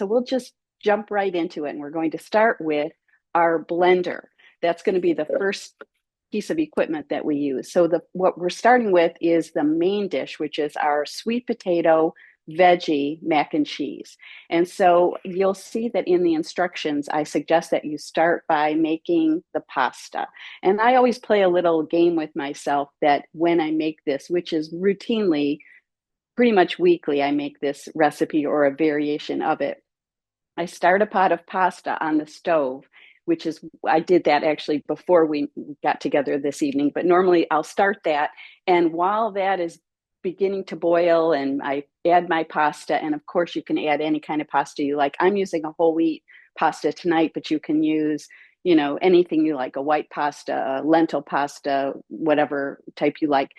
so we'll just jump right into it. And we're going to start with our blender. That's going to be the first piece of equipment that we use. So what we're starting with is the main dish, which is our sweet potato veggie mac and cheese. And so you'll see that in the instructions, I suggest that you start by making the pasta. And I always play a little game with myself that when I make this, which is routinely, pretty much weekly, I make this recipe or a variation of it. I start a pot of pasta on the stove, which is, I did that actually before we got together this evening, but normally I'll start that. And while that is beginning to boil and I add my pasta, and of course you can add any kind of pasta you like. I'm using a whole wheat pasta tonight, but you can use, anything you like, a white pasta, a lentil pasta, whatever type you like.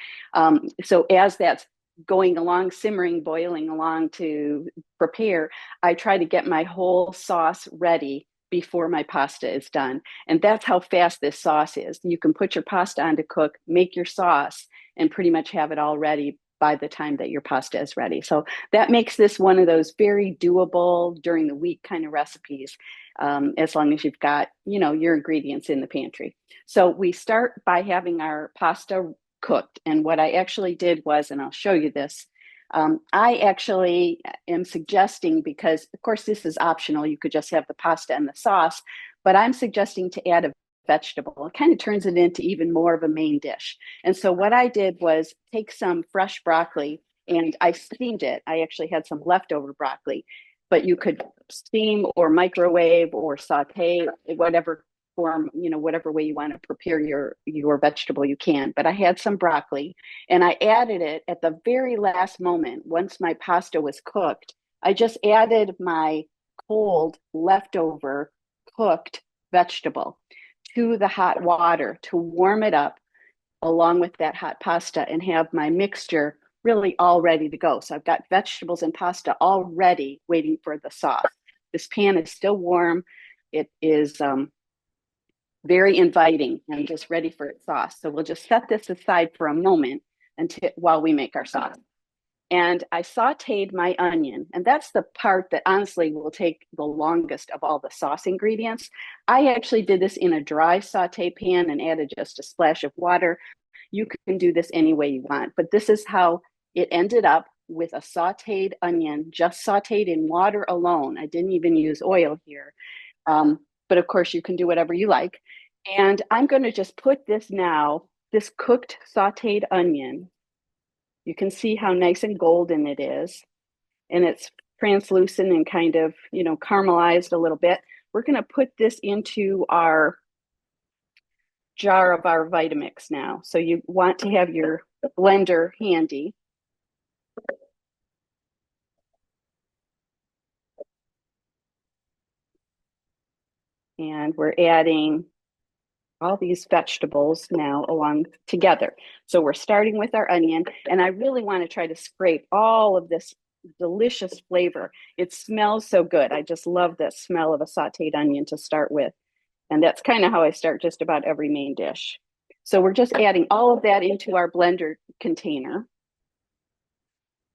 So as that's going along, simmering, boiling along to prepare, I try to get my whole sauce ready before my pasta is done. And that's how fast this sauce is. You can put your pasta on to cook, make your sauce, and pretty much have it all ready by the time that your pasta is ready. So that makes this one of those very doable during the week kind of recipes, as long as you've got, your ingredients in the pantry. So we start by having our pasta cooked. And what I actually did was, and I'll show you this, I actually am suggesting, because of course this is optional, you could just have the pasta and the sauce, but I'm suggesting to add a vegetable. It kind of turns it into even more of a main dish. And so what I did was take some fresh broccoli and I steamed it. I actually had some leftover broccoli, but you could steam or microwave or saute, whatever form, whatever way you want to prepare your vegetable, you can. But I had some broccoli and I added it at the very last moment. Once my pasta was cooked, I just added my cold leftover cooked vegetable to the hot water to warm it up along with that hot pasta and have my mixture really all ready to go. So I've got vegetables and pasta all ready, waiting for the sauce. This pan is still warm. It is very inviting and just ready for its sauce. So we'll just set this aside for a moment while we make our sauce. And I sauteed my onion, and that's the part that honestly will take the longest of all the sauce ingredients. I actually did this in a dry saute pan and added just a splash of water. You can do this any way you want, but this is how it ended up, with a sauteed onion, just sauteed in water alone. I didn't even use oil here. But of course you can do whatever you like. And I'm going to just put this cooked sauteed onion. You can see how nice and golden it is. And it's translucent and kind of, caramelized a little bit. We're going to put this into our jar of our Vitamix now. So you want to have your blender handy. And we're adding all these vegetables now along together. So we're starting with our onion, and I really want to try to scrape all of this delicious flavor. It smells so good. I just love the smell of a sauteed onion to start with. And that's kind of how I start just about every main dish. So we're just adding all of that into our blender container,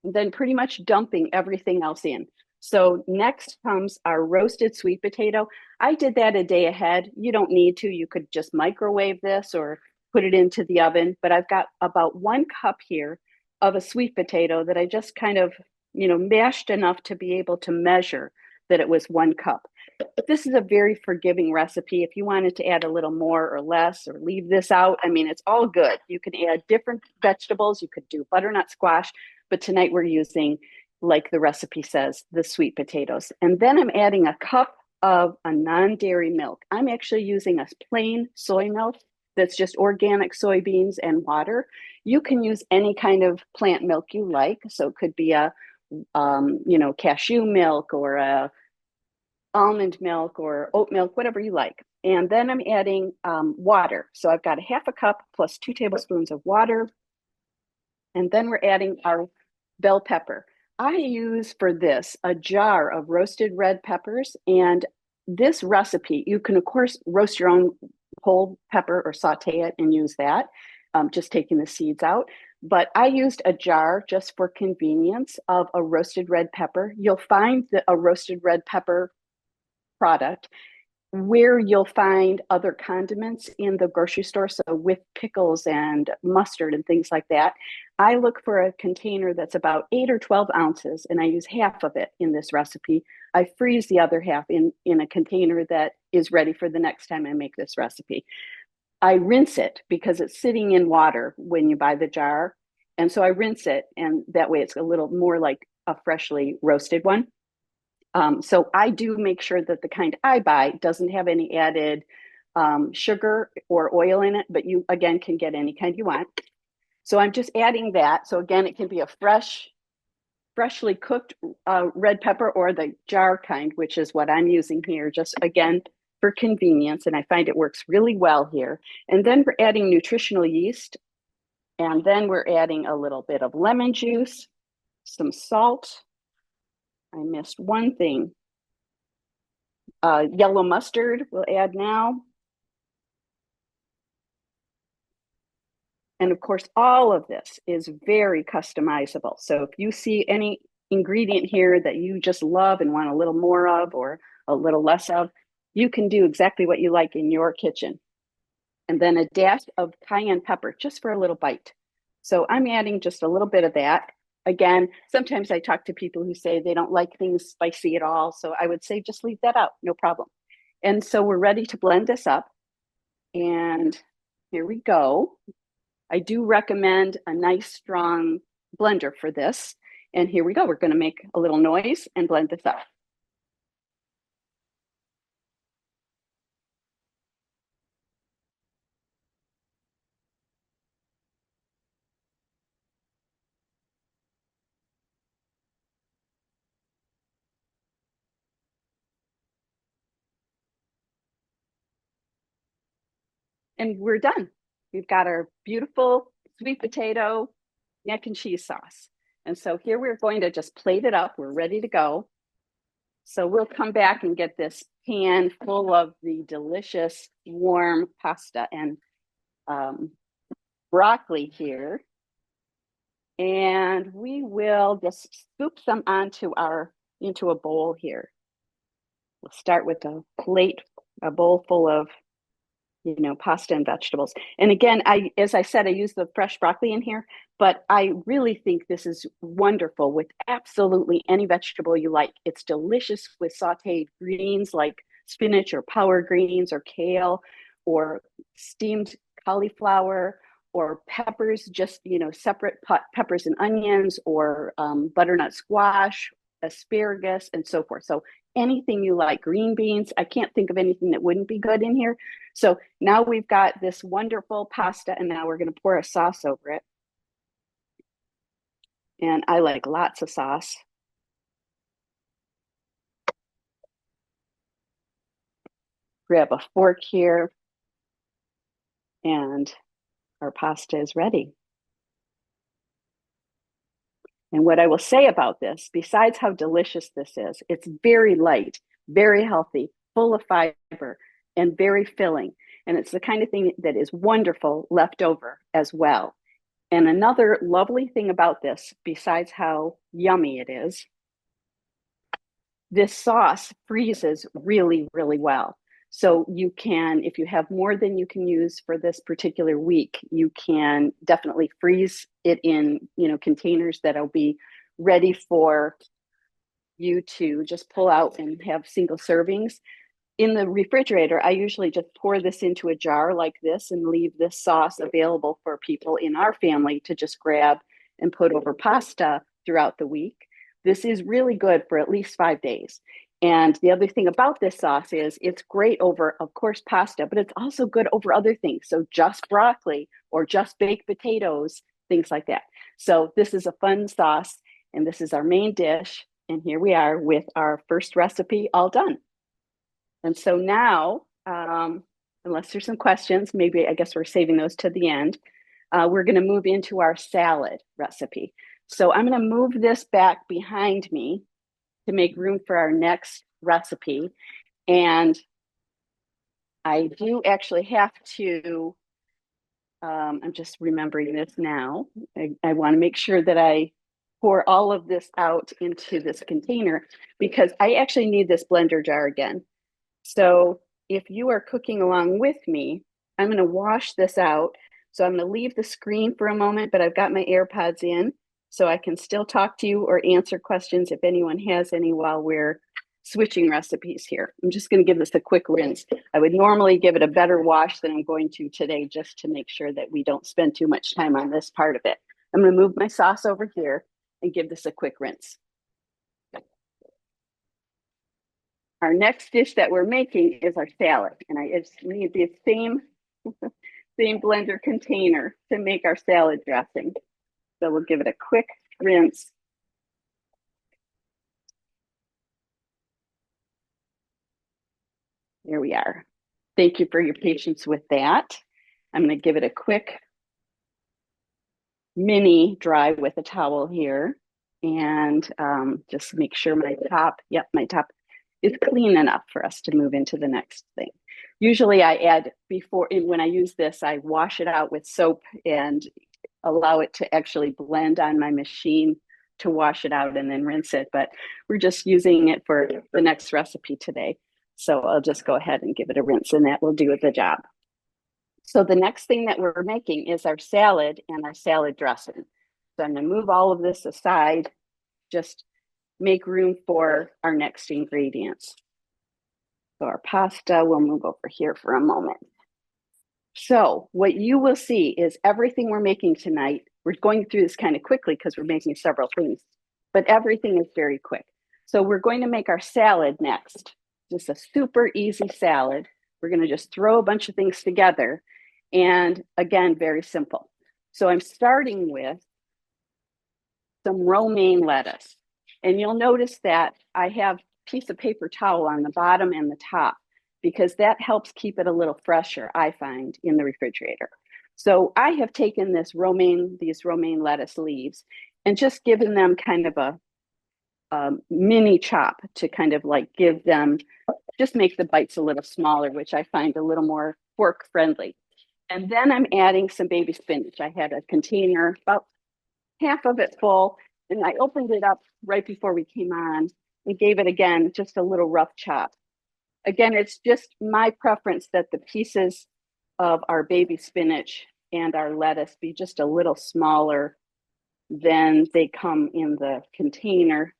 then pretty much dumping everything else in. So next comes our roasted sweet potato. I did that a day ahead. You don't need to. You could just microwave this or put it into the oven. But I've got about 1 cup here of a sweet potato that I just kind of, mashed enough to be able to measure that it was 1 cup. But this is a very forgiving recipe. If you wanted to add a little more or less or leave this out, it's all good. You can add different vegetables. You could do butternut squash. But tonight we're using, like the recipe says, the sweet potatoes. And then I'm adding a cup of a non-dairy milk. I'm actually using a plain soy milk that's just organic soybeans and water. You can use any kind of plant milk you like. So it could be a, cashew milk or a almond milk or oat milk, whatever you like. And then I'm adding water. So I've got a half a cup plus 2 tablespoons of water. And then we're adding our bell pepper. I use for this a jar of roasted red peppers. And this recipe, you can, of course, roast your own whole pepper or saute it and use that, just taking the seeds out. but I used a jar just for convenience of a roasted red pepper. You'll find a roasted red pepper product where you'll find other condiments in the grocery store. So with pickles and mustard and things like that, I look for a container that's about 8 or 12 ounces, and I use half of it in this recipe. I freeze the other half in a container that is ready for the next time I make this recipe. I rinse it because it's sitting in water when you buy the jar. And so I rinse it, and that way it's a little more like a freshly roasted one. So I do make sure that the kind I buy doesn't have any added sugar or oil in it, but you, again, can get any kind you want. So I'm just adding that. So again, it can be a freshly cooked red pepper or the jar kind, which is what I'm using here, just again, for convenience. And I find it works really well here. And then we're adding nutritional yeast. And then we're adding a little bit of lemon juice, some salt. I missed one thing. Yellow mustard we'll add now. And of course, all of this is very customizable. So if you see any ingredient here that you just love and want a little more of or a little less of, you can do exactly what you like in your kitchen. And then a dash of cayenne pepper just for a little bite. So I'm adding just a little bit of that. Again, sometimes I talk to people who say they don't like things spicy at all. So I would say just leave that out, no problem. And so we're ready to blend this up. And here we go. I do recommend a nice strong blender for this. And here we go. We're going to make a little noise and blend this up. And we're done. We've got our beautiful sweet potato mac and cheese sauce. And so here we're going to just plate it up. We're ready to go. So we'll come back and get this pan full of the delicious warm pasta and broccoli here. And we will just scoop some into a bowl here. We'll start with a bowl full of pasta and vegetables. And again, as I said, I use the fresh broccoli in here, but I really think this is wonderful with absolutely any vegetable you like. It's delicious with sauteed greens like spinach or power greens or kale or steamed cauliflower or peppers, just, separate peppers and onions or butternut squash, asparagus, and so forth. So anything you like, green beans. I can't think of anything that wouldn't be good in here. So now we've got this wonderful pasta, and now we're going to pour a sauce over it. And I like lots of sauce. Grab a fork here, and our pasta is ready. And what I will say about this, besides how delicious this is, it's very light, very healthy, full of fiber, and very filling. And it's the kind of thing that is wonderful left over as well. And another lovely thing about this, besides how yummy it is, this sauce freezes really, really well. So you can, if you have more than you can use for this particular week, you can definitely freeze it in, containers that'll be ready for you to just pull out and have single servings. In the refrigerator, I usually just pour this into a jar like this and leave this sauce available for people in our family to just grab and put over pasta throughout the week. This is really good for at least 5 days. And the other thing about this sauce is it's great over, of course, pasta, but it's also good over other things. So just broccoli or just baked potatoes, things like that. So this is a fun sauce, and this is our main dish. And here we are with our first recipe all done. And so now, unless there's some questions, maybe I guess we're saving those to the end, we're going to move into our salad recipe. So I'm going to move this back behind me to make room for our next recipe. And I do actually have to I'm just remembering this now. I want to make sure that I pour all of this out into this container because I actually need this blender jar again. So if you are cooking along with me, I'm going to wash this out. So I'm going to leave the screen for a moment, but I've got my AirPods in so I can still talk to you or answer questions if anyone has any while we're switching recipes here. I'm just going to give this a quick rinse. I would normally give it a better wash than I'm going to today just to make sure that we don't spend too much time on this part of it. I'm going to move my sauce over here and give this a quick rinse. Our next dish that we're making is our salad. And I just need the same blender container to make our salad dressing. So we'll give it a quick rinse. There we are. Thank you for your patience with that. I'm going to give it a quick mini dry with a towel here and just make sure my top is clean enough for us to move into the next thing. Usually I add when I use this, I wash it out with soap and allow it to actually blend on my machine to wash it out and then rinse it. But we're just using it for the next recipe today. So I'll just go ahead and give it a rinse and that will do the job. So the next thing that we're making is our salad and our salad dressing. So I'm going to move all of this aside, just make room for our next ingredients. So our pasta, we'll move over here for a moment. So what you will see is everything we're making tonight, we're going through this kind of quickly because we're making several things, but everything is very quick. So we're going to make our salad next, just a super easy salad. We're going to just throw a bunch of things together. And again, very simple. So I'm starting with some romaine lettuce. And you'll notice that I have a piece of paper towel on the bottom and the top because that helps keep it a little fresher, I find, in the refrigerator. So I have taken these romaine lettuce leaves and just given them kind of a mini chop to kind of like give them, just make the bites a little smaller, which I find a little more fork friendly. And then I'm adding some baby spinach. I had a container, about half of it full, and I opened it up right before we came on and gave it again just a little rough chop. Again, it's just my preference that the pieces of our baby spinach and our lettuce be just a little smaller than they come in the container.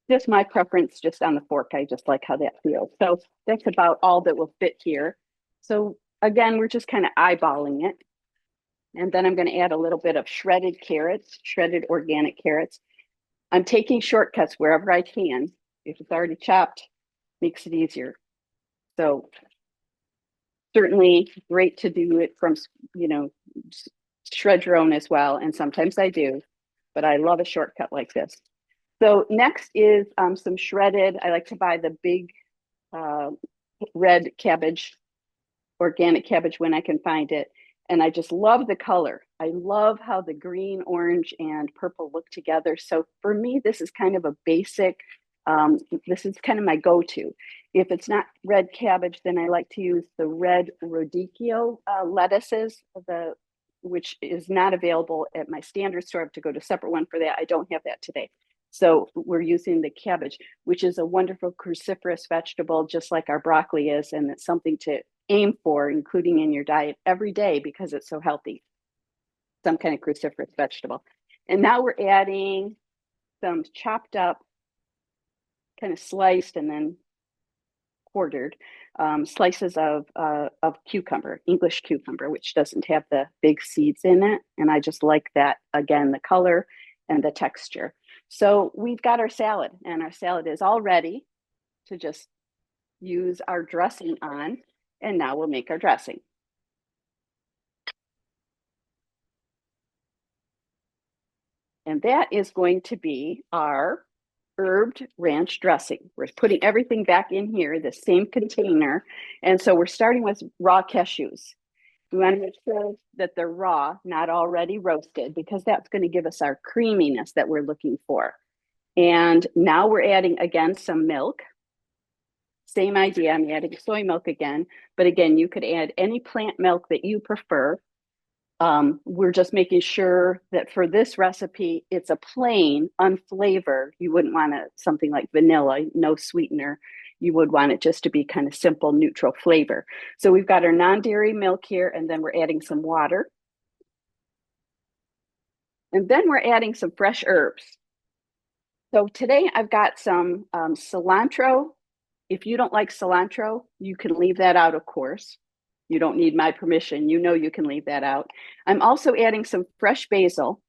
Just my preference, just on the fork. I just like how that feels. So that's about all that will fit here. So again, we're just kind of eyeballing it. And then I'm going to add a little bit of shredded carrots, shredded organic carrots. I'm taking shortcuts wherever I can. If it's already chopped, makes it easier. So certainly great to do it from, shred your own as well. And sometimes I do, but I love a shortcut like this. So next is some shredded, I like to buy the big red cabbage, organic cabbage when I can find it. And I just love the color. I love how the green, orange, and purple look together. So for me, this is kind of a basic, this is kind of my go-to. If it's not red cabbage, then I like to use the red radicchio lettuces, which is not available at my standard store. I have to go to a separate one for that. I don't have that today. So we're using the cabbage, which is a wonderful cruciferous vegetable, just like our broccoli is. And it's something to aim for, including in your diet every day because it's so healthy. Some kind of cruciferous vegetable. And now we're adding some chopped up, kind of sliced and then quartered slices of cucumber, English cucumber, which doesn't have the big seeds in it. And I just like that, again, the color and the texture. So we've got our salad, and our salad is all ready to just use our dressing on. And now we'll make our dressing. And that is going to be our herbed ranch dressing. We're putting everything back in here, the same container. And so we're starting with raw cashews. We want to make sure that they're raw, not already roasted, because that's going to give us our creaminess that we're looking for. And now we're adding, again, some milk. Same idea, I'm adding soy milk again. But again, you could add any plant milk that you prefer. We're just making sure that for this recipe, it's a plain, unflavored. You wouldn't want something like vanilla, no sweetener. You would want it just to be kind of simple, neutral flavor. So we've got our non-dairy milk here, and then we're adding some water. And then we're adding some fresh herbs. So today I've got some cilantro. If you don't like cilantro, you can leave that out, of course. You don't need my permission. You know you can leave that out. I'm also adding some fresh basil.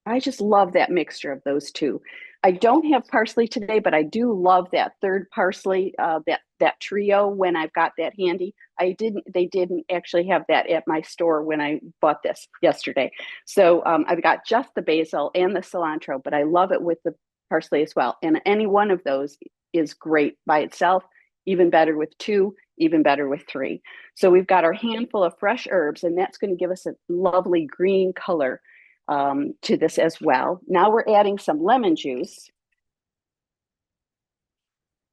I just love that mixture of those two. I don't have parsley today, but I do love that third parsley, that trio when I've got that handy. They didn't actually have that at my store when I bought this yesterday. So I've got just the basil and the cilantro, but I love it with the parsley as well. And any one of those is great by itself, even better with two, even better with three. So we've got our handful of fresh herbs, and that's going to give us a lovely green color to this as well. Now we're adding some lemon juice.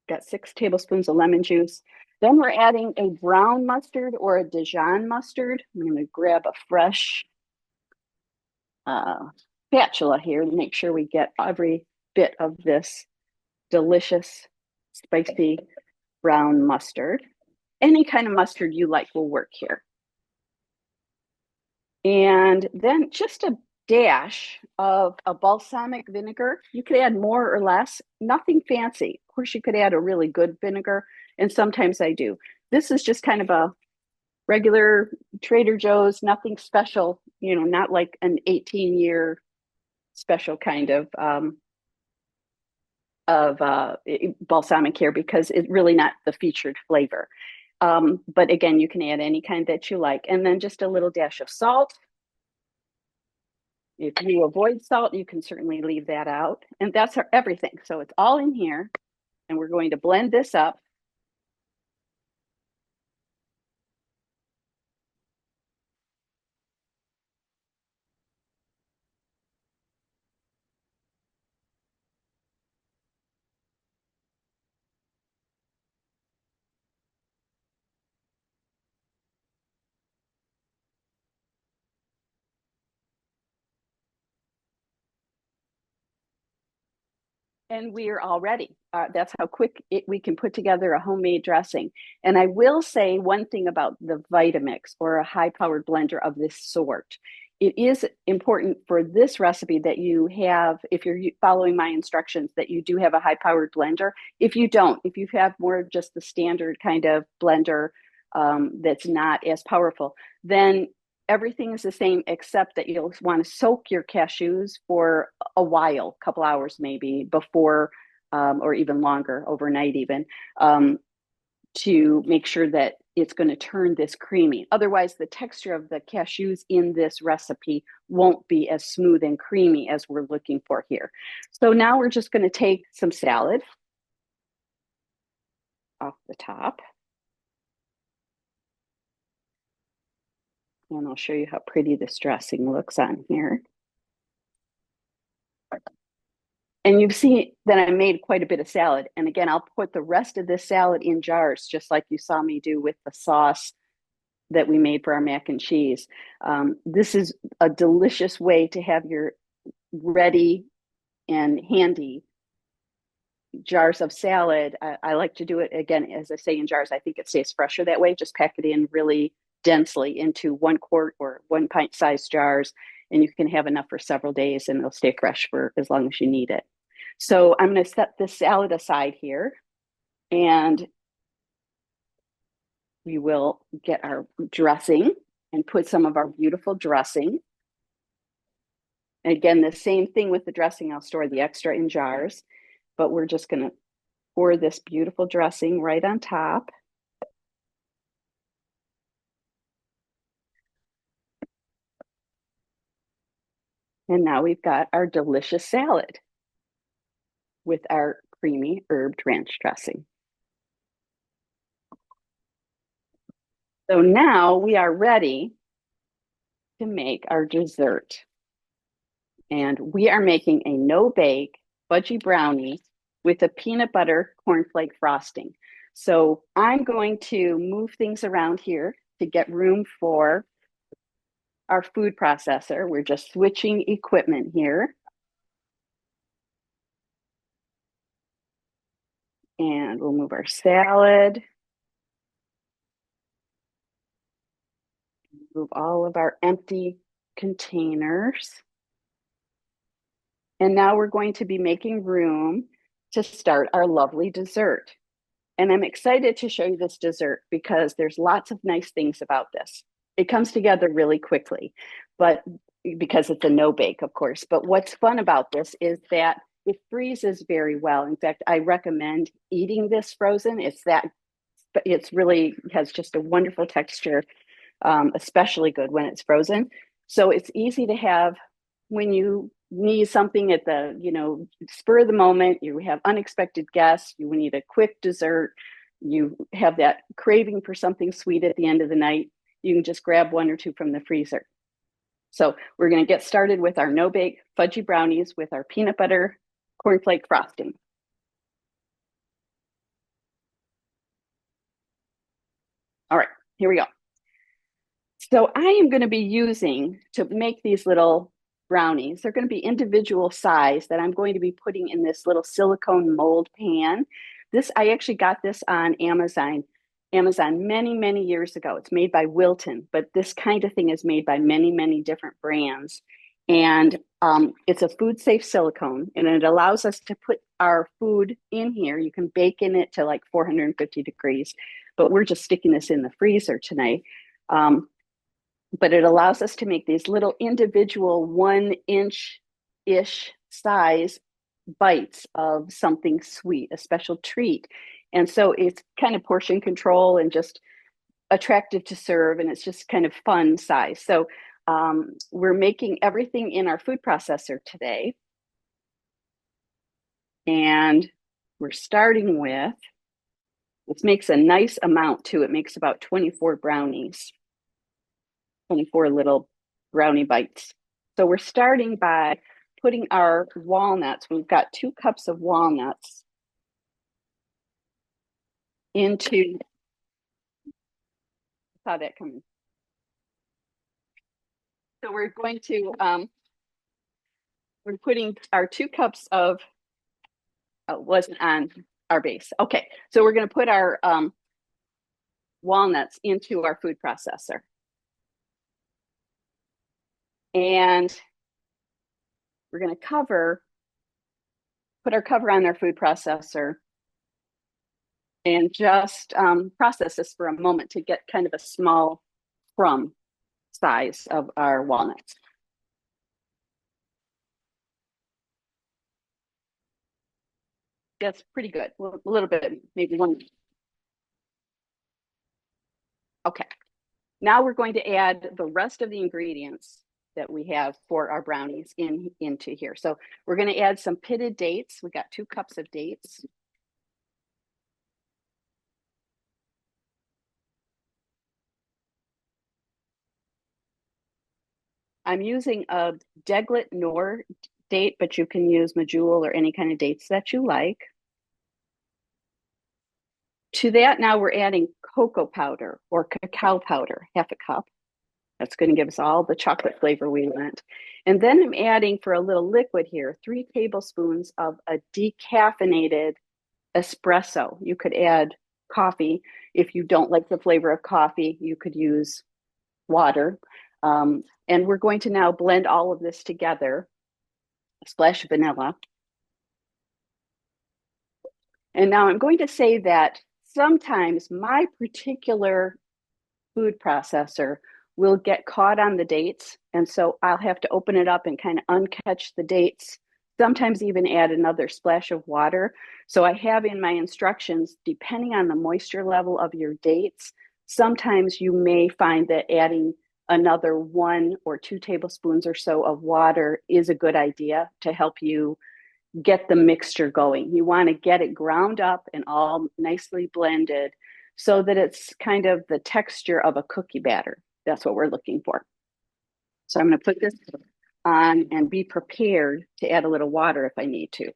Got 6 tablespoons of lemon juice. Then we're adding a brown mustard or a Dijon mustard. I'm going to grab a fresh spatula here to make sure we get every bit of this delicious, spicy brown mustard. Any kind of mustard you like will work here. And then just a dash of a balsamic vinegar. You could add more or less, nothing fancy. Of course, you could add a really good vinegar, and sometimes I do. This is just kind of a regular Trader Joe's, nothing special, not like an 18-year special kind of balsamic here because it's really not the featured flavor. But again, you can add any kind that you like. And then just a little dash of salt. If you avoid salt, you can certainly leave that out. And that's everything. So it's all in here. And we're going to blend this up. And we are all ready. That's how quick we can put together a homemade dressing. And I will say one thing about the Vitamix or a high-powered blender of this sort. It is important for this recipe that you have, if you're following my instructions, that you do have a high-powered blender. If you don't, if you have more just the standard kind of blender that's not as powerful, then everything is the same except that you'll want to soak your cashews for a while, a couple hours maybe before, or even longer, overnight even, to make sure that it's going to turn this creamy. Otherwise, the texture of the cashews in this recipe won't be as smooth and creamy as we're looking for here. So now we're just going to take some salad off the top. And I'll show you how pretty this dressing looks on here. And you've seen that I made quite a bit of salad. And again, I'll put the rest of this salad in jars, just like you saw me do with the sauce that we made for our mac and cheese. This is a delicious way to have your ready and handy jars of salad. I like to do it, again, as I say, in jars. I think it stays fresher that way. Just pack it in really densely into 1 quart or 1 pint size jars, and you can have enough for several days and it'll stay fresh for as long as you need it. So I'm going to set this salad aside here, and we will get our dressing and put some of our beautiful dressing. And again, the same thing with the dressing. I'll store the extra in jars, but we're just going to pour this beautiful dressing right on top. And now we've got our delicious salad with our creamy herbed ranch dressing. So now we are ready to make our dessert. And we are making a no-bake fudgy brownie with a peanut butter cornflake frosting. So I'm going to move things around here to get room for our food processor. We're just switching equipment here. And we'll move our salad. Move all of our empty containers. And now we're going to be making room to start our lovely dessert. And I'm excited to show you this dessert because there's lots of nice things about this. It comes together really quickly, but because it's a no bake, of course. But what's fun about this is that it freezes very well. In fact, I recommend eating this frozen. It's really has just a wonderful texture, especially good when it's frozen. So it's easy to have when you need something at the spur of the moment. You have unexpected guests, you need a quick dessert, you have that craving for something sweet at the end of the night, you can just grab one or two from the freezer. So we're going to get started with our no bake fudgy brownies with our peanut butter cornflake frosting. All right, here we go. So I am going to be using, to make these little brownies, they're going to be individual size that I'm going to be putting in this little silicone mold pan. I actually got this on Amazon many years ago. It's made by Wilton, but this kind of thing is made by many different brands. And it's a food safe silicone, and it allows us to put our food in here. You can bake in it to like 450 degrees, but we're just sticking this in the freezer tonight. But it allows us to make these little individual 1-inch-ish size bites of something sweet, a special treat. And so it's kind of portion control and just attractive to serve, and it's just kind of fun size. So we're making everything in our food processor today. And we're starting with, this makes a nice amount too. It makes about 24 brownies. 24 little brownie bites. So we're starting by putting our walnuts. We've got 2 cups of walnuts into, saw that coming. So we're going to, we're putting our 2 cups of, wasn't on our base. Okay, so we're going to put our walnuts into our food processor. And we're going to put our cover on our food processor and just process this for a moment to get kind of a small crumb size of our walnuts. That's pretty good. A little bit, maybe one. Okay. Now we're going to add the rest of the ingredients that we have for our brownies into here. So we're going to add some pitted dates. We got 2 cups of dates. I'm using a Deglet Nor date, but you can use Medjool or any kind of dates that you like. To that, now we're adding cocoa powder or cacao powder, 1/2 cup. That's going to give us all the chocolate flavor we want. And then I'm adding, for a little liquid here, 3 tablespoons of a decaffeinated espresso. You could add coffee. If you don't like the flavor of coffee, you could use water. And we're going to now blend all of this together, a splash of vanilla. And now I'm going to say that sometimes my particular food processor will get caught on the dates. And so I'll have to open it up and kind of uncatch the dates, sometimes even add another splash of water. So I have in my instructions, depending on the moisture level of your dates, sometimes you may find that adding another 1 or 2 tablespoons or so of water is a good idea to help you get the mixture going. You want to get it ground up and all nicely blended so that it's kind of the texture of a cookie batter. That's what we're looking for. So I'm going to put this on and be prepared to add a little water if I need to.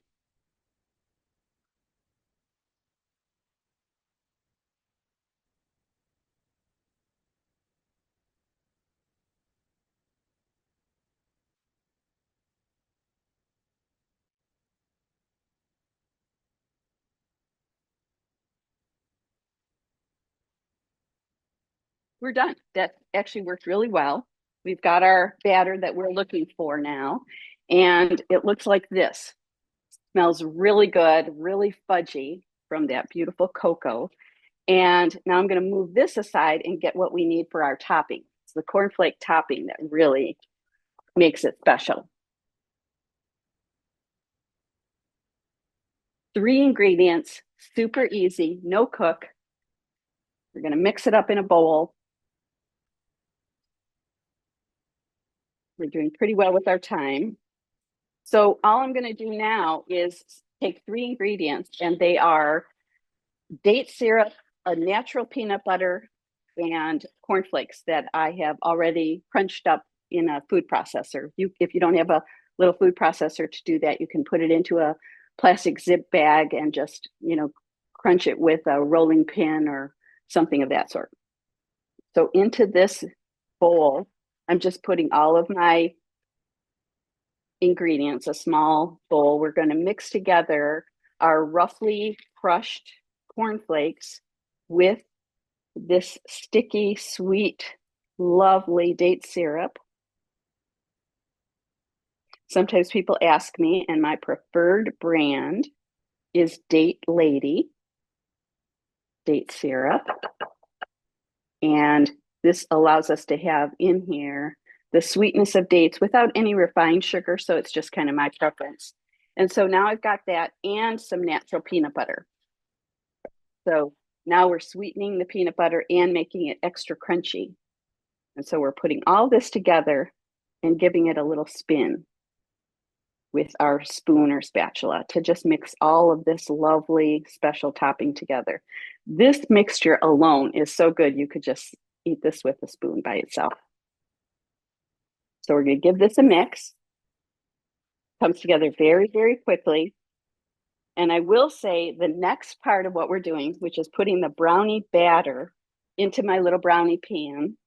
we're done. That actually worked really well. We've got our batter that we're looking for now, and it looks like this. Smells really good, really fudgy from that beautiful cocoa. And now I'm going to move this aside and get what we need for our topping. It's the cornflake topping that really makes it special. 3 ingredients, super easy, no cook. We're going to mix it up in a bowl. We're doing pretty well with our time. So all I'm going to do now is take 3 ingredients, and they are date syrup, a natural peanut butter, and cornflakes that I have already crunched up in a food processor. If you don't have a little food processor to do that, you can put it into a plastic zip bag and just, crunch it with a rolling pin or something of that sort. So into this bowl, I'm just putting all of my ingredients, a small bowl. We're going to mix together our roughly crushed cornflakes with this sticky, sweet, lovely date syrup. Sometimes people ask me, and my preferred brand is Date Lady date syrup. And this allows us to have in here the sweetness of dates without any refined sugar. So it's just kind of my preference. And so now I've got that and some natural peanut butter. So now we're sweetening the peanut butter and making it extra crunchy. And so we're putting all this together and giving it a little spin with our spoon or spatula to just mix all of this lovely special topping together. This mixture alone is so good, you could just eat this with a spoon by itself. So we're going to give this a mix. Comes together very, very quickly. And I will say the next part of what we're doing, which is putting the brownie batter into my little brownie pan,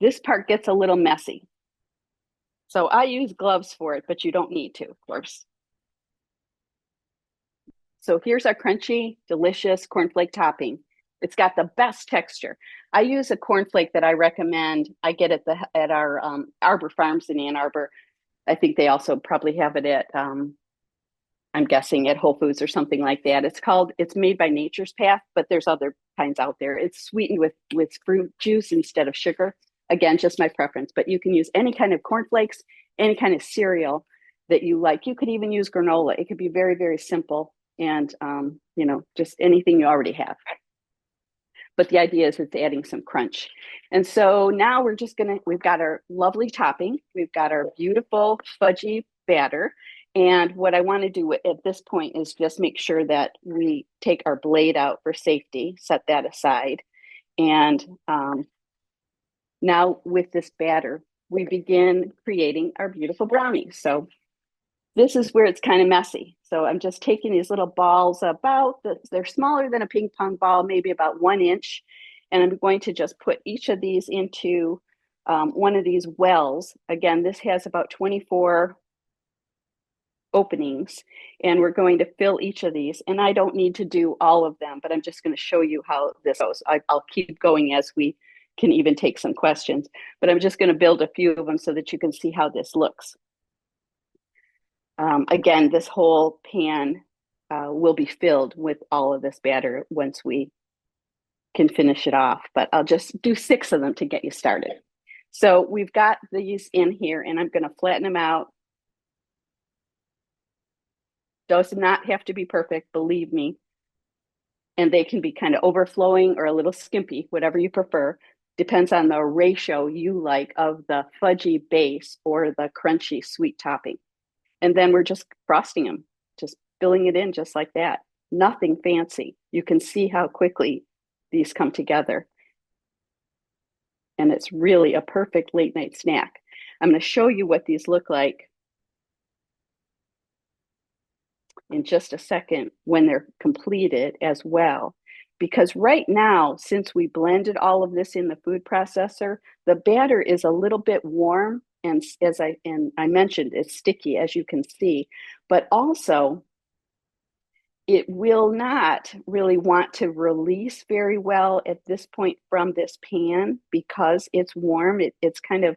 this part gets a little messy. So I use gloves for it, but you don't need to, of course. So here's our crunchy, delicious cornflake topping. It's got the best texture. I use a cornflake that I recommend. I get at our Arbor Farms in Ann Arbor. I think they also probably have it at, I'm guessing, at Whole Foods or something like that. It's made by Nature's Path, but there's other kinds out there. It's sweetened with fruit juice instead of sugar. Again, just my preference, but you can use any kind of cornflakes, any kind of cereal that you like. You could even use granola. It could be very, very simple and, just anything you already have. But the idea is it's adding some crunch. And so now we've got our lovely topping. We've got our beautiful fudgy batter. And what I want to do at this point is just make sure that we take our blade out for safety, set that aside. And now with this batter, we begin creating our beautiful brownies. So this is where it's kind of messy. So I'm just taking these little balls they're smaller than a ping pong ball, maybe about 1 inch. And I'm going to just put each of these into one of these wells. Again, this has about 24 openings, and we're going to fill each of these. And I don't need to do all of them, but I'm just going to show you how this goes. I'll keep going as we can even take some questions, but I'm just going to build a few of them so that you can see how this looks. Again, this whole pan will be filled with all of this batter once we can finish it off, but I'll just do 6 of them to get you started. So we've got these in here, and I'm going to flatten them out. Does not have to be perfect, believe me. And they can be kind of overflowing or a little skimpy, whatever you prefer. Depends on the ratio you like of the fudgy base or the crunchy sweet topping. And then we're just frosting them, just filling it in just like that. Nothing fancy. You can see how quickly these come together. And it's really a perfect late night snack. I'm going to show you what these look like in just a second when they're completed as well. Because right now, since we blended all of this in the food processor, the batter is a little bit warm. And as I mentioned, it's sticky, as you can see. But also, it will not really want to release very well at this point from this pan because it's warm. It's kind of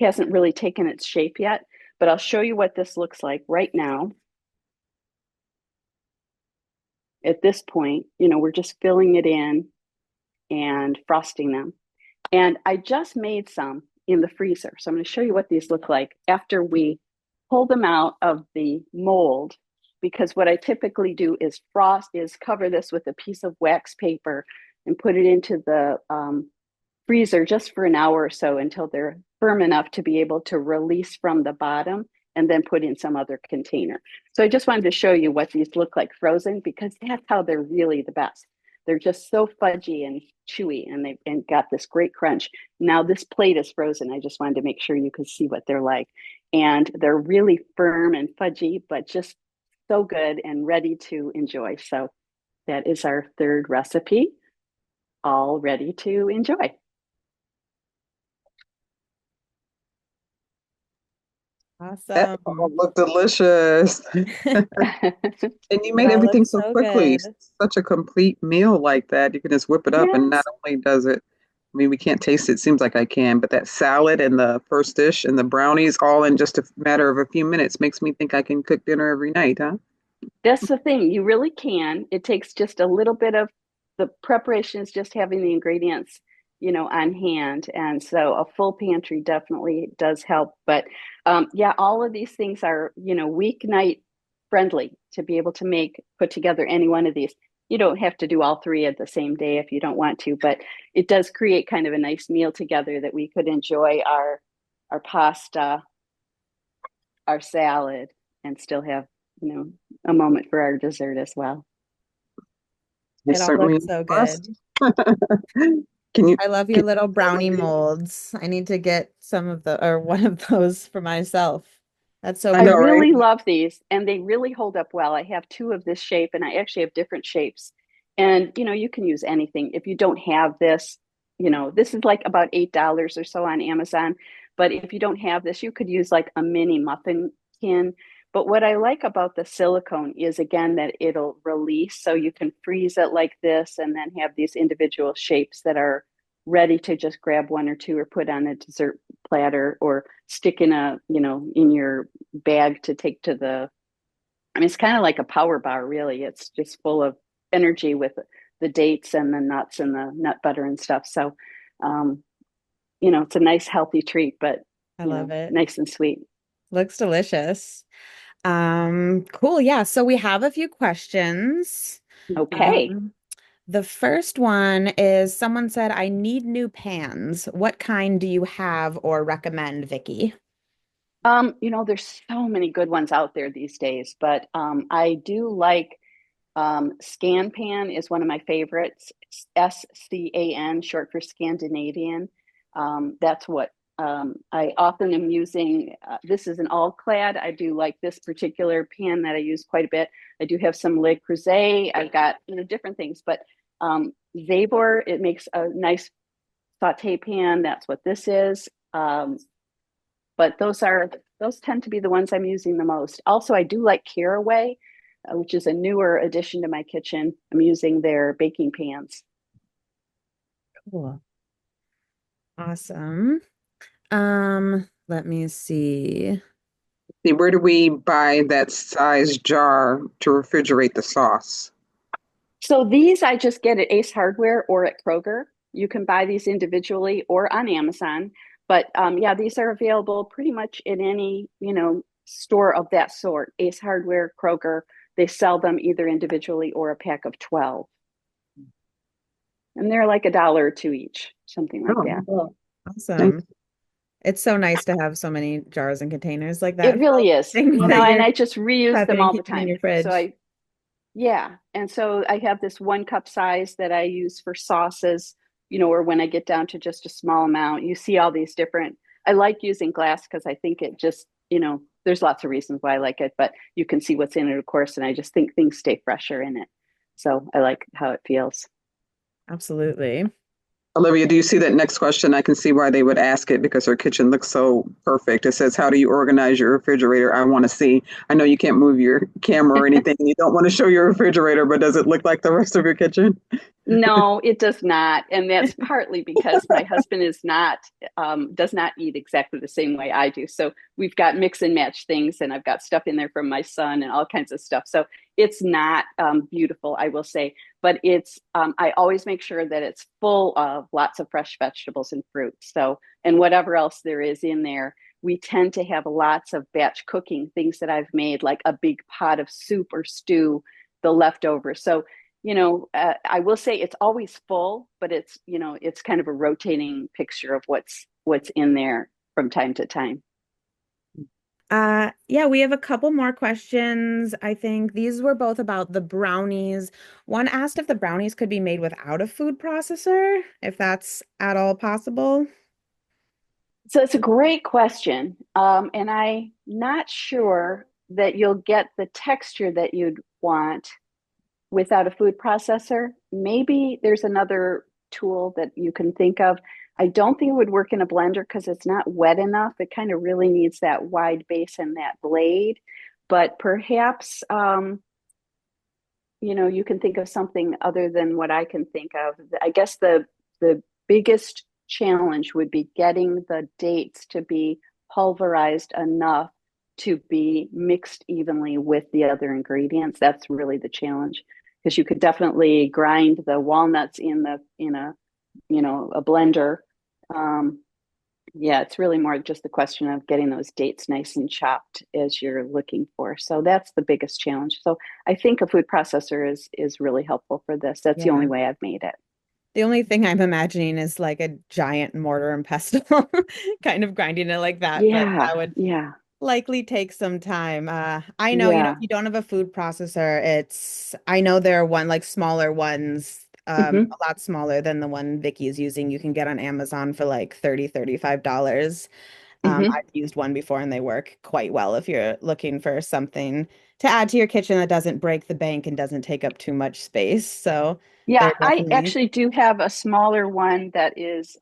hasn't really taken its shape yet, but I'll show you what this looks like right now. At this point, we're just filling it in and frosting them. And I just made some in the freezer. So I'm going to show you what these look like after we pull them out of the mold, because what I typically do is cover this with a piece of wax paper and put it into the freezer just for an hour or so until they're firm enough to be able to release from the bottom and then put in some other container. So I just wanted to show you what these look like frozen, because that's how they're really the best. They're just so fudgy and chewy, and they've got this great crunch. Now this plate is frozen. I just wanted to make sure you could see what they're like. And they're really firm and fudgy, but just so good and ready to enjoy. So that is our third recipe, all ready to enjoy. That all Awesome. look delicious. And you It made all everything looks so so quickly. good. Such a complete meal like that. You can just whip it up, and not Yes. only does it, I mean, we can't taste it, seems like I can, but that salad and the first dish and the brownies all in just a matter of a few minutes makes me think I can cook dinner every night, huh? That's the thing. You really can. It takes just a little bit of the preparation is just having the ingredients, on hand. And so a full pantry definitely does help. But yeah, all of these things are, weeknight friendly to be able to put together any one of these. You don't have to do all three at the same day if you don't want to, but it does create kind of a nice meal together that we could enjoy our pasta, our salad, and still have, a moment for our dessert as well. I It all certainly looks am so impressed. good. Can you I love your can little you share brownie with me? molds. I need to get some of the or one of those for myself. That's so I I know, cool. right? really love these, and they really hold up well. I have two of this shape, and I actually have different shapes. And you can use anything. If you don't have this, this is like about $8 or so on Amazon. But if you don't have this, you could use like a mini muffin tin. But what I like about the silicone is, again, that it'll release, so you can freeze it like this and then have these individual shapes that are ready to just grab one or two or put on a dessert platter or stick in your bag to take to I mean, it's kind of like a power bar, really. It's just full of energy with the dates and the nuts and the nut butter and stuff. So, um, it's a nice healthy treat, but, I love it. nice and sweet. Looks delicious. Cool. Yeah. So we have a few questions. Okay. Um, the first one is someone said, I need new pans. What kind do you have or recommend, Vicky? There's so many good ones out there these days, but I do like ScanPan is one of my favorites. SCAN, short for Scandinavian. That's what I often am using. This is an all clad. I do like this particular pan that I use quite a bit. I do have some Le Creuset. I've got different things, but Zabor, it makes a nice saute pan. That's what this is. But those tend to be the ones I'm using the most. Also, I do like Caraway, which is a newer addition to my kitchen. I'm using their baking pans. Cool. Awesome. Let me see. See, where do we buy that size jar to refrigerate the sauce? So these I just get at Ace Hardware or at Kroger. You can buy these individually or on Amazon. But yeah, these are available pretty much in any, store of that sort. Ace Hardware, Kroger, they sell them either individually or a pack of 12. And they're like $1 or two each, something like Oh, that. well, nice. Awesome. It's so nice to have so many jars and containers like It that for all really the is, things that and you're I just reuse them prepping and all the keeping in time. your So fridge. yeah. And so I have this 1 cup size that I use for sauces, or when I get down to just a small amount. You see all these different, I like using glass because I think it just, there's lots of reasons why I like it, but you can see what's in it, of course. And I just think things stay fresher in it. So I like how it feels. Absolutely. Olivia, do you see that next question? I can see why they would ask it because her kitchen looks so perfect. It says, how do you organize your refrigerator? I want to see. I know you can't move your camera or anything. You don't want to show your refrigerator, but does it look like the rest of your kitchen? No, it does not. And that's partly because my husband does not eat exactly the same way I do. So we've got mix and match things, and I've got stuff in there from my son and all kinds of stuff. So it's not beautiful, I will say, but I always make sure that it's full of lots of fresh vegetables and fruit. So, and whatever else there is in there, we tend to have lots of batch cooking things that I've made, like a big pot of soup or stew, the leftovers. So I will say it's always full, but it's kind of a rotating picture of what's in there from time to time. Yeah, we have a couple more questions. I think these were both about the brownies. One asked if the brownies could be made without a food processor, if that's at all possible. So it's a great question, and I'm not sure that you'll get the texture that you'd want without a food processor. Maybe there's another tool that you can think of. I don't think it would work in a blender because it's not wet enough. It kind of really needs that wide base and that blade. But perhaps, you can think of something other than what I can think of. I guess the biggest challenge would be getting the dates to be pulverized enough to be mixed evenly with the other ingredients. That's really the challenge because you could definitely grind the walnuts in a blender. Um, yeah, it's really more just the question of getting those dates nice and chopped as you're looking for. So that's the biggest challenge. So I think a food processor is really helpful for this. That's the only Yeah. way I've made it. The only thing I'm imagining is like a giant mortar and pestle, kind of grinding it like that, but Yeah, that would yeah, likely take some time. I know, if yeah. you don't have a food processor, I know there are like smaller ones, Hmm. a lot smaller than the one Vicky is using. You can get on Amazon for like $35. Hmm. I've used one before and they work quite well if you're looking for something to add to your kitchen that doesn't break the bank and doesn't take up too much space. So Yeah, they're I definitely actually do have a smaller one that is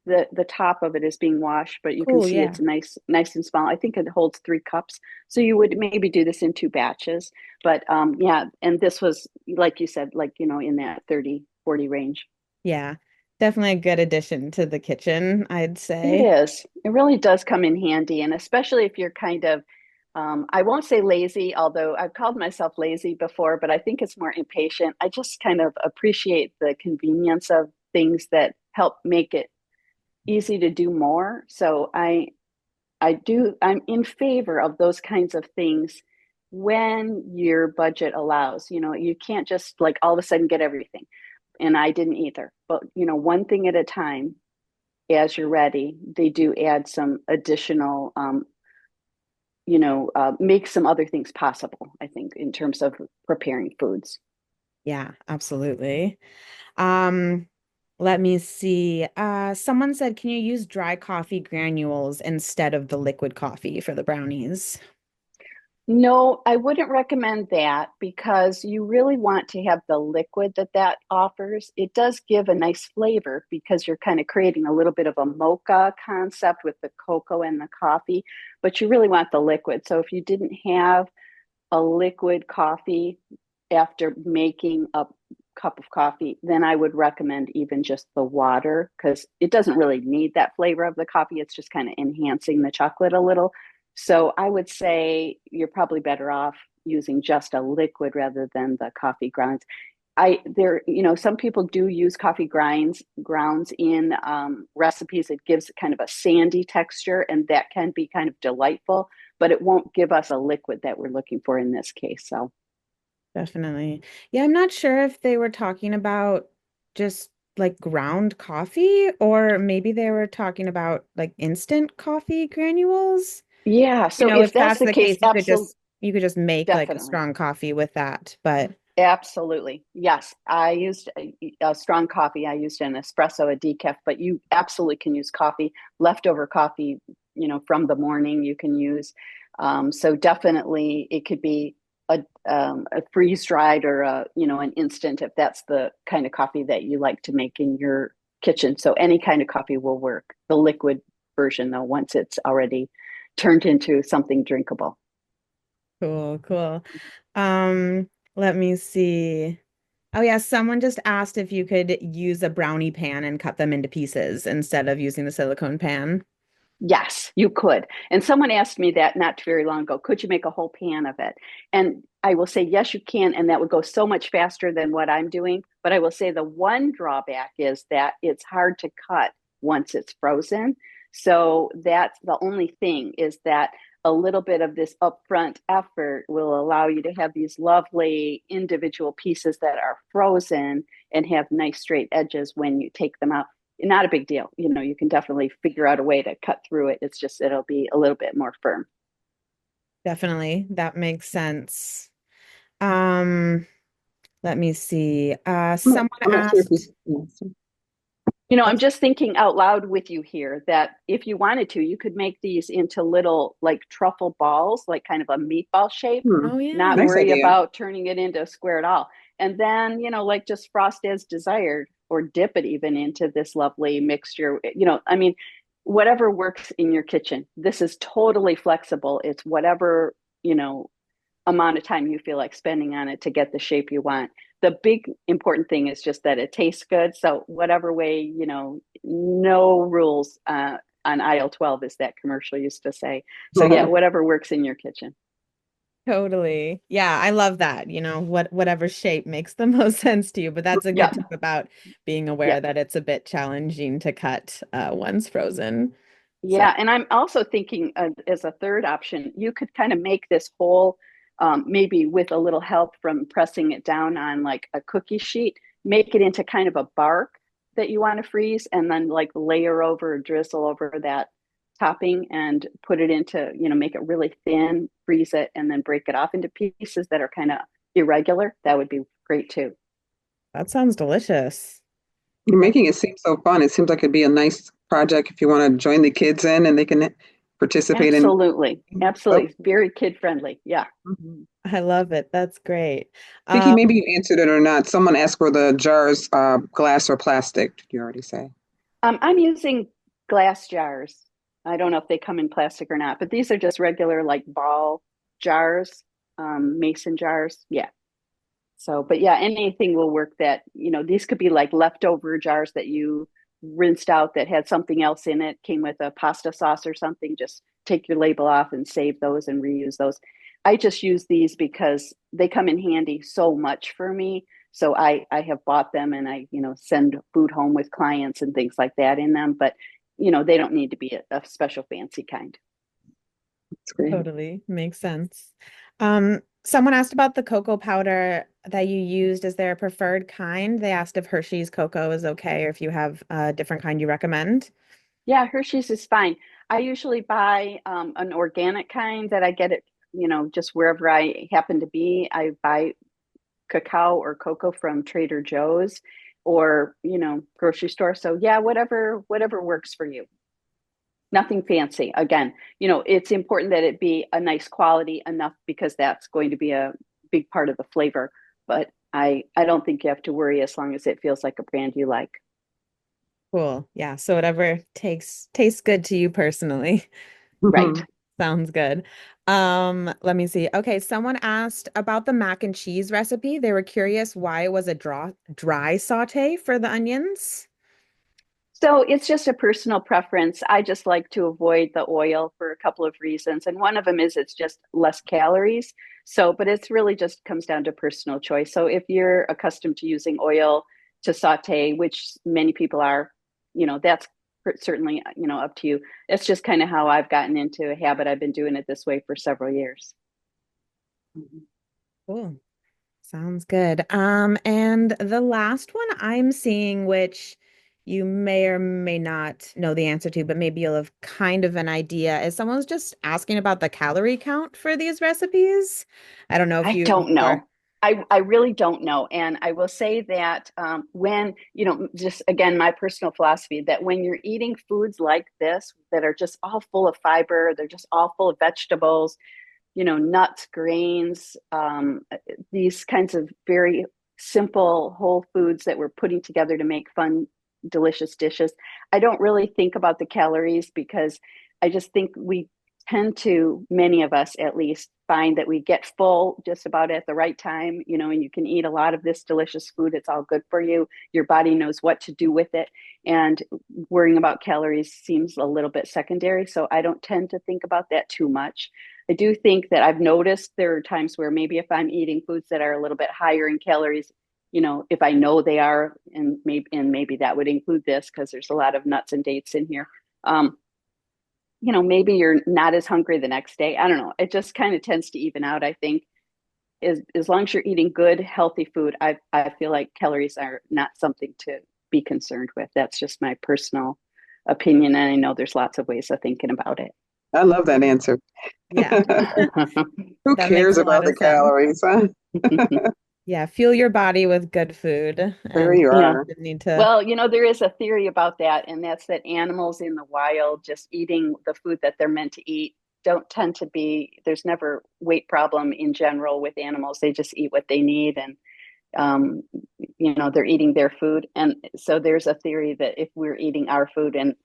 the top of it is being washed, but you can cool. see Yeah. it's nice and small. I think it holds 3 cups. So you would maybe do this in 2 batches. But yeah, and this was like you said, like in that 30-40 range. Yeah. Definitely a good addition to the kitchen, I'd It say. is. It really does come in handy, and especially if you're kind of I won't say lazy, although I've called myself lazy before, but I think it's more impatient. I just kind of appreciate the convenience of things that help make it easy to do more. So I'm in favor of those kinds of things when your budget allows. You can't just like all of a sudden get everything. And I didn't either. But one thing at a time as you're ready, they do add some additional make some other things possible, I think, in terms of preparing foods. Yeah, absolutely. Um, Let me see. Someone said, can you use dry coffee granules instead of the liquid coffee for the brownies? No, I wouldn't recommend that because you really want to have the liquid that offers. It does give a nice flavor because you're kind of creating a little bit of a mocha concept with the cocoa and the coffee, but you really want the liquid. So if you didn't have a liquid coffee after making a cup of coffee, then I would recommend even just the water because it doesn't really need that flavor of the coffee. It's just kind of enhancing the chocolate a little. So I would say you're probably better off using just a liquid rather than the coffee grounds. Some people do use coffee grounds in recipes. It gives kind of a sandy texture, and that can be kind of delightful, but it won't give us a liquid that we're looking for in this case. So, Definitely. Yeah, I'm not sure if they were talking about just like ground coffee or maybe they were talking about like instant coffee granules. yeah. So if If that's that's the the case, case, absolutely, you could just make like a definitely. strong coffee with that. But Absolutely. Yes. I used a strong coffee. I used an espresso, a decaf, but you absolutely can use coffee, leftover coffee, from the morning you can use. So definitely it could be a freeze dried or an instant if that's the kind of coffee that you like to make in your kitchen. So any kind of coffee will work. The liquid version, though, once it's already turned into something drinkable. Cool, cool. Let me see. Oh yeah, someone just asked if you could use a brownie pan and cut them into pieces instead of using the silicone pan. Yes, you could. And someone asked me that not very long ago. Could you make a whole pan of it? And I will say, yes, you can. And that would go so much faster than what I'm doing. But I will say the one drawback is that it's hard to cut once it's frozen. So that's the only thing, is that a little bit of this upfront effort will allow you to have these lovely individual pieces that are frozen and have nice straight edges when you take them out. Not a big deal. You can definitely figure out a way to cut through it. It's just, it'll be a little bit more firm. Definitely, that makes sense. Um, Let me see. Someone I'm not sure if asked, I'm just thinking out loud with you here that if you wanted to, you could make these into little like truffle balls, like kind of a meatball shape, oh not yeah, nice worry idea. about turning it into a square at all. And then, like just frost as desired or dip it even into this lovely mixture. I mean, whatever works in your kitchen. This is totally flexible. It's whatever, amount of time you feel like spending on it to get the shape you want. The big important thing is just that it tastes good. So whatever way, no rules on aisle 12, as that commercial used to say. So yeah, whatever works in your kitchen. totally. Yeah, I love that. Whatever shape makes the most sense to you. But that's a good Yeah. tip about being Yeah. aware that it's a bit challenging to cut once frozen. So, Yeah, and I'm also thinking as a third option, you could kind of make this whole, maybe with a little help from pressing it down on like a cookie sheet, make it into kind of a bark that you want to freeze, and then like layer over or drizzle over that topping and put it into, make it really thin, freeze it, and then break it off into pieces that are kind of irregular. That would be great too. that sounds delicious. You're That, making it seem so fun. It seems like it'd be a nice project if you want to join the kids in and they can participate in. Absolutely. Oh, Absolutely. Very kid friendly. Yeah. I love it. That's great. Vicky, Um, maybe you answered it or not. Someone asked were the jars glass or plastic. Did you already say? I'm using glass jars. I don't know if they come in plastic or not, but these are just regular like ball jars, mason jars. Yeah. So, but yeah, anything will work that, these could be like leftover jars that you rinsed out that had something else in it, came with a pasta sauce or something. Just take your label off and save those and reuse those. I just use these because they come in handy so much for me. So I have bought them, and I, send food home with clients and things like that in them, but they don't need to be a special fancy kind. That's great. Totally makes sense. Someone asked about the cocoa powder that you used. Is there a preferred kind? They asked if Hershey's cocoa is okay or if you have a different kind you recommend. Yeah, Hershey's is fine. I usually buy an organic kind that I get it, just wherever I happen to be. I buy cacao or cocoa from Trader Joe's or, grocery store. So yeah, whatever works for you. Nothing fancy. Again, it's important that it be a nice quality enough, because that's going to be a big part of the flavor. But I don't think you have to worry as long as it feels like a brand you like. Cool. Yeah. So whatever tastes good to you personally. Right. Sounds good. Let me see. Okay, someone asked about the mac and cheese recipe. They were curious why it was a dry saute for the onions. So it's just a personal preference. I just like to avoid the oil for a couple of reasons. And one of them is it's just less calories. So, but it's really just comes down to personal choice. So if you're accustomed to using oil to saute, which many people are, that's certainly, up to you. It's just kind of how I've gotten into a habit. I've been doing it this way for several years. Cool. Sounds good. And the last one I'm seeing, which you may or may not know the answer to, but maybe you'll have kind of an idea, is someone's just asking about the calorie count for these recipes. I don't know if I you don't or know. I really don't know. And I will say that when, just again, my personal philosophy that when you're eating foods like this that are just all full of fiber, they're just all full of vegetables, nuts, grains, these kinds of very simple whole foods that we're putting together to make fun delicious dishes. I don't really think about the calories because I just think we tend to, many of us at least, find that we get full just about at the right time, and you can eat a lot of this delicious food. It's all good for you. Your body knows what to do with it. And worrying about calories seems a little bit secondary. So I don't tend to think about that too much. I do think that I've noticed there are times where maybe if I'm eating foods that are a little bit higher in calories, if I know they are, and maybe that would include this because there's a lot of nuts and dates in here. Maybe you're not as hungry the next day. I don't know. It just kind of tends to even out, I think. As long as you're eating good, healthy food, I feel like calories are not something to be concerned with. That's just my personal opinion. And I know there's lots of ways of thinking about it. I love that answer. Yeah. Who That cares makes a about lot the of sense. calories, huh? Yeah, fuel your body with good food There and you Yeah. are. you need to. Well, there is a theory about that, and that's that animals in the wild just eating the food that they're meant to eat don't tend to be, there's never weight problem in general with animals. They just eat what they need, and they're eating their food. And so there's a theory that if we're eating our food, and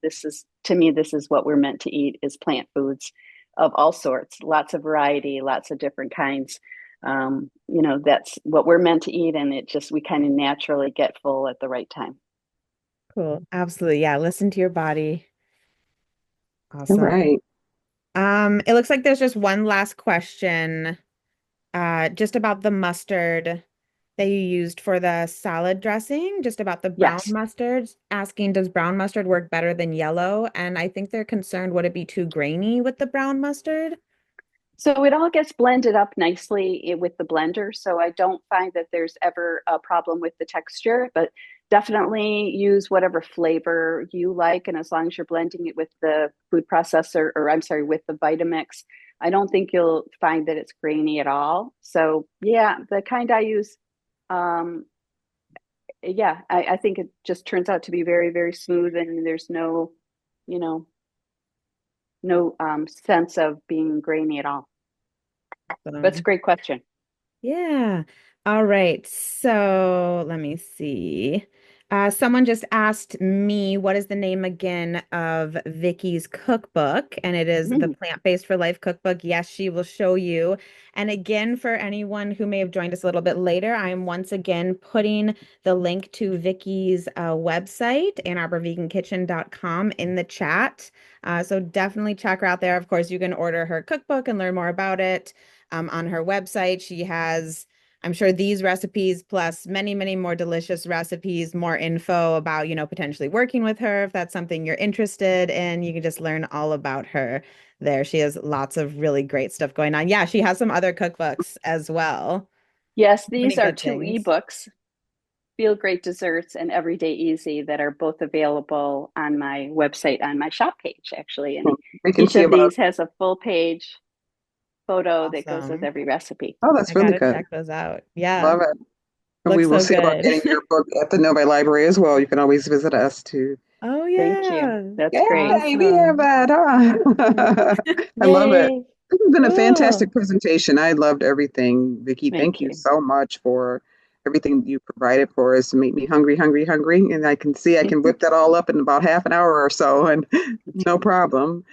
this is, to me, this is what we're meant to eat, is plant foods of all sorts, lots of variety, lots of different kinds. That's what we're meant to eat, and we kind of naturally get full at the right time. Cool. Absolutely. Yeah, listen to your body. All Awesome. right. It looks like there's just one last question, just about the mustard that you used for the salad dressing, just about the brown Yes. mustards, asking, does brown mustard work better than yellow? And I think they're concerned, would it be too grainy with the brown mustard? So it all gets blended up nicely with the blender. So I don't find that there's ever a problem with the texture, but definitely use whatever flavor you like. And as long as you're blending it with the food processor, or I'm sorry, with the Vitamix, I don't think you'll find that it's grainy at all. So yeah, the kind I use, um, yeah, I think it just turns out to be very, very smooth, and there's you know, no sense of being grainy at all. But it's a great question. Yeah. All right. So let me see. Someone just asked me, what is the name again of Vicky's cookbook? And it is the Mhm. Plant-Based for Life cookbook. Yes, she will show you. And again, for anyone who may have joined us a little bit later, I am once again putting the link to Vicky's website, AnnArborVeganKitchen.com, in the chat. So definitely check her out there. Of course, you can order her cookbook and learn more about it. On her website, she has, I'm sure, these recipes plus many, many more delicious recipes, more info about, potentially working with her. If that's something you're interested in, you can just learn all about her there. She has lots of really great stuff going on. Yeah, she has some other cookbooks as well. Yes, So many these are good two things. ebooks, Feel Great Desserts and Everyday Easy, that are both available on my website on my shop page, actually. And We can each see of about. these has a full page photo that goes with Awesome. every recipe. Oh, that's I really gotta good. check those out. Yeah, Love it. And we looks will so see about good. getting your book at the Novi Library as well. You can always visit us too. Oh Thank you. yeah. That's great. Yay, we have Awesome. that, huh? I love it. Yay. This has been a Cool. fantastic presentation. I loved everything. Vicky, thank Thank you you. so much for everything you provided for us to make me hungry, hungry, hungry. And I can see I can whip that all up in about half an hour or so, and no problem.